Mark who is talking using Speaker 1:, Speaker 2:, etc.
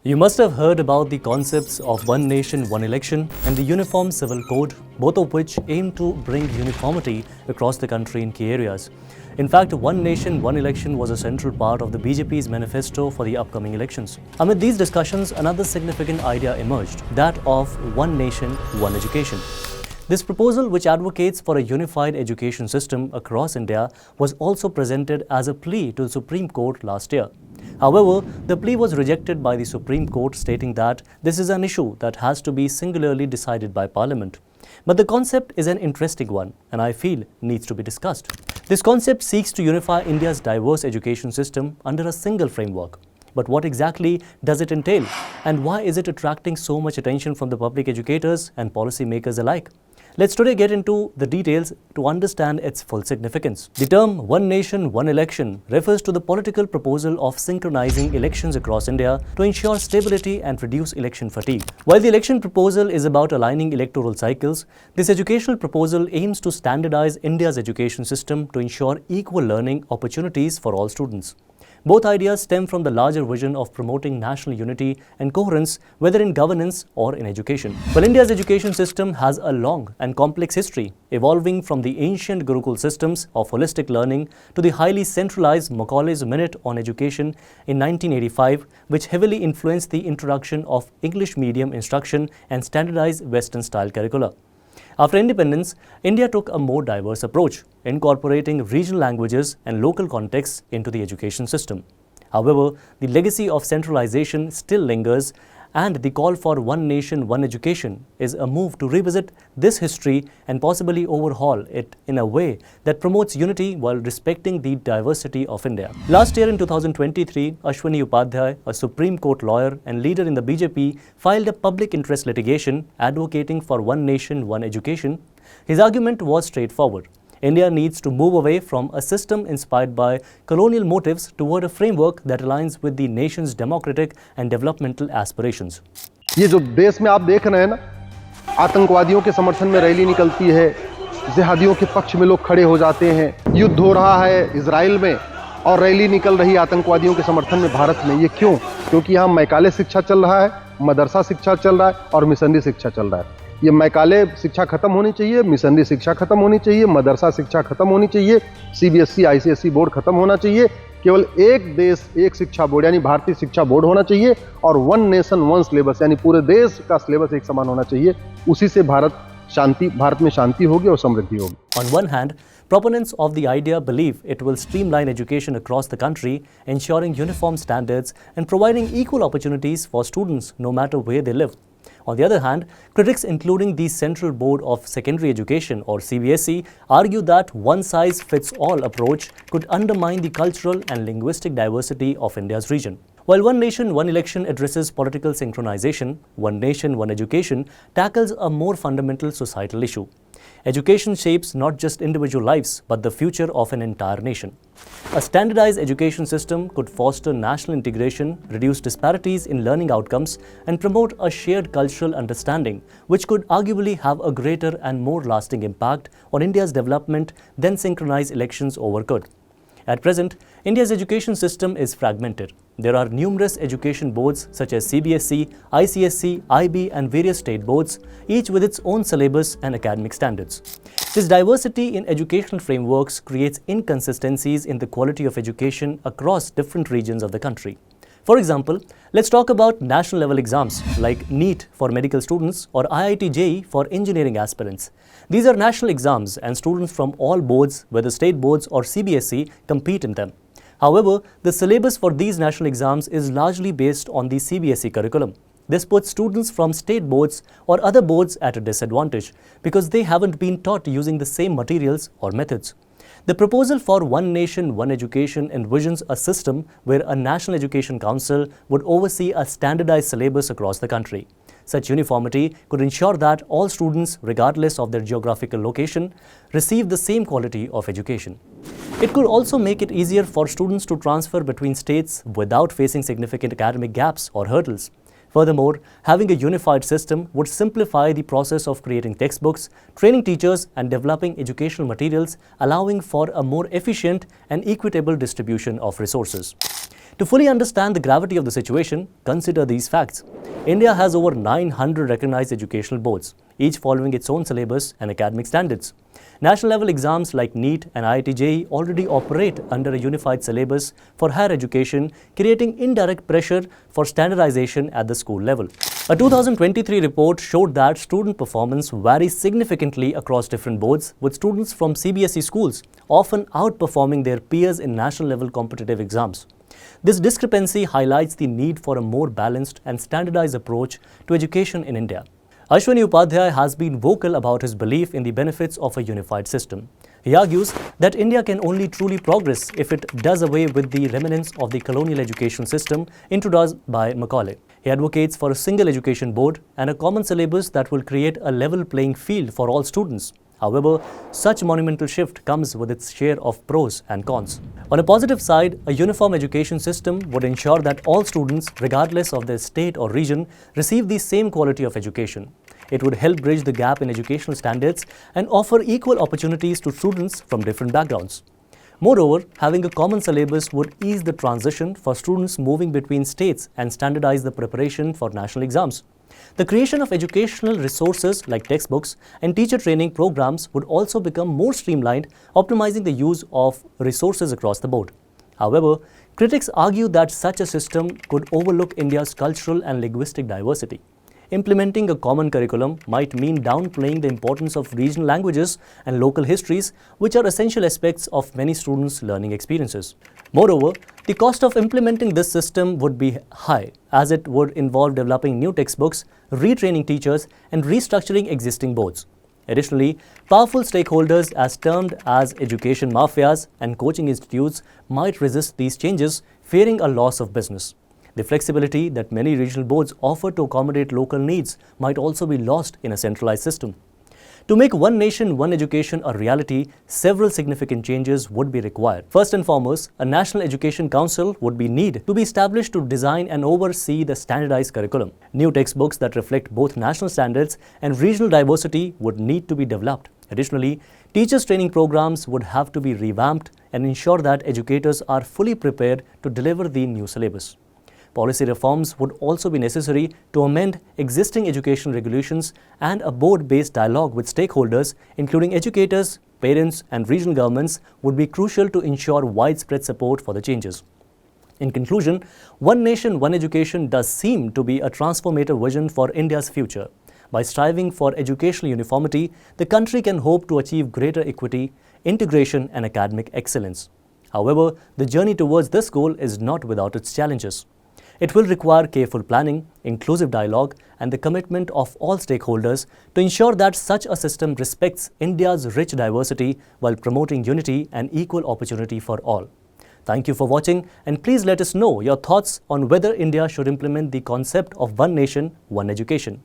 Speaker 1: You must have heard about the concepts of one nation, one election and the Uniform Civil Code, both of which aim to bring uniformity across the country in key areas. In fact, one nation, one election was a central part of the BJP's manifesto for the upcoming elections. Amid these discussions, another significant idea emerged, that of one nation, one education. This proposal, which advocates for a unified education system across India, was also presented as a plea to the Supreme Court last year. However, the plea was rejected by the Supreme Court, stating that this is an issue that has to be singularly decided by Parliament. But the concept is an interesting one, and I feel needs to be discussed. This concept seeks to unify India's diverse education system under a single framework. But what exactly does it entail? And why is it attracting so much attention from the public educators and policymakers alike? Let's today get into the details to understand its full significance. The term one nation, one election refers to the political proposal of synchronizing elections across India to ensure stability and reduce election fatigue. While the election proposal is about aligning electoral cycles, this educational proposal aims to standardize India's education system to ensure equal learning opportunities for all students. Both ideas stem from the larger vision of promoting national unity and coherence, whether in governance or in education. Well, India's education system has a long and complex history, evolving from the ancient Gurukul systems of holistic learning to the highly centralized Macaulay's Minute on Education in 1985, which heavily influenced the introduction of English medium instruction and standardized Western-style curricula. After independence, India took a more diverse approach, incorporating regional languages and local contexts into the education system. However, the legacy of centralization still lingers, and the call for one nation, one education is a move to revisit this history and possibly overhaul it in a way that promotes unity while respecting the diversity of India. Last year in 2023, Ashwini Upadhyay, a Supreme Court lawyer and leader in the BJP, filed a public interest litigation advocating for one nation, one education. His argument was straightforward. India needs to move away from a system inspired by colonial motives toward a framework that aligns with the nation's democratic and developmental aspirations.
Speaker 2: ये जो देश में आप देख रहे हैं ना, आतंकवादियों के समर्थन में रैली निकलती है, जिहादियों के पक्ष में लोग खड़े हो जाते हैं, युद्ध हो रहा है इजराइल में और रैली निकल रही है आतंकवादियों के समर्थन में भारत में। ये क्यों? क्योंकि यहाँ मैकाले शिक्षा चल रहा है, मदरसा शिक्षा चल रहा है और मिशनरी शिक्षा चल रहा है। ये मैकाले शिक्षा खत्म होनी चाहिए, मिशनरी शिक्षा खत्म होनी चाहिए, मदरसा शिक्षा खत्म होनी चाहिए, सीबीएसई आईसीएसई बोर्ड खत्म होना चाहिए। केवल एक देश एक शिक्षा बोर्ड यानी भारतीय शिक्षा बोर्ड होना चाहिए और वन नेशन वन सिलेबस यानी पूरे देश का सिलेबस एक समान होना चाहिए। उसी से भारत में शांति होगी और समृद्धि होगी।
Speaker 1: On one hand, proponents of the idea believe it will streamline education across the country, ensuring uniform standards and providing equal opportunities for students no matter where they live. On the other hand, critics including the Central Board of Secondary Education or CBSE argue that one-size-fits-all approach could undermine the cultural and linguistic diversity of India's region. While one nation, one election addresses political synchronization, one nation, one education tackles a more fundamental societal issue. Education shapes not just individual lives, but the future of an entire nation. A standardized education system could foster national integration, reduce disparities in learning outcomes, and promote a shared cultural understanding, which could arguably have a greater and more lasting impact on India's development than synchronized elections ever could. At present, India's education system is fragmented. There are numerous education boards such as CBSE, ICSE, IB and various state boards, each with its own syllabus and academic standards. This diversity in educational frameworks creates inconsistencies in the quality of education across different regions of the country. For example, let's talk about national level exams like NEET for medical students or IIT JEE for engineering aspirants. These are national exams and students from all boards, whether state boards or CBSE, compete in them. However, the syllabus for these national exams is largely based on the CBSE curriculum. This puts students from state boards or other boards at a disadvantage because they haven't been taught using the same materials or methods. The proposal for one nation, one education envisions a system where a National Education Council would oversee a standardized syllabus across the country. Such uniformity could ensure that all students, regardless of their geographical location, receive the same quality of education. It could also make it easier for students to transfer between states without facing significant academic gaps or hurdles. Furthermore, having a unified system would simplify the process of creating textbooks, training teachers, and developing educational materials, allowing for a more efficient and equitable distribution of resources. To fully understand the gravity of the situation, consider these facts. India has over 900 recognized educational boards, each following its own syllabus and academic standards. National level exams like NEET and IIT JEE already operate under a unified syllabus for higher education, creating indirect pressure for standardization at the school level. A 2023 report showed that student performance varies significantly across different boards, with students from CBSE schools often outperforming their peers in national level competitive exams. This discrepancy highlights the need for a more balanced and standardized approach to education in India. Ashwani Upadhyay has been vocal about his belief in the benefits of a unified system. He argues that India can only truly progress if it does away with the remnants of the colonial education system introduced by Macaulay. He advocates for a single education board and a common syllabus that will create a level playing field for all students. However, such monumental shift comes with its share of pros and cons. On a positive side, a uniform education system would ensure that all students, regardless of their state or region, receive the same quality of education. It would help bridge the gap in educational standards and offer equal opportunities to students from different backgrounds. Moreover, having a common syllabus would ease the transition for students moving between states and standardize the preparation for national exams. The creation of educational resources like textbooks and teacher training programs would also become more streamlined, optimizing the use of resources across the board. However, critics argue that such a system could overlook India's cultural and linguistic diversity. Implementing a common curriculum might mean downplaying the importance of regional languages and local histories, which are essential aspects of many students' learning experiences. Moreover, the cost of implementing this system would be high, as it would involve developing new textbooks, retraining teachers, and restructuring existing boards. Additionally, powerful stakeholders, as termed as education mafias and coaching institutes, might resist these changes, fearing a loss of business. The flexibility that many regional boards offer to accommodate local needs might also be lost in a centralized system. To make one nation, one education a reality, several significant changes would be required. First and foremost, a National Education Council would be needed to be established to design and oversee the standardized curriculum. New textbooks that reflect both national standards and regional diversity would need to be developed. Additionally, teachers' training programs would have to be revamped and ensure that educators are fully prepared to deliver the new syllabus. Policy reforms would also be necessary to amend existing education regulations, and a board-based dialogue with stakeholders, including educators, parents, and regional governments, would be crucial to ensure widespread support for the changes. In conclusion, One Nation, One Education does seem to be a transformative vision for India's future. By striving for educational uniformity, the country can hope to achieve greater equity, integration, and academic excellence. However, the journey towards this goal is not without its challenges. It will require careful planning, inclusive dialogue, and the commitment of all stakeholders to ensure that such a system respects India's rich diversity while promoting unity and equal opportunity for all. Thank you for watching, and please let us know your thoughts on whether India should implement the concept of One Nation, One Education.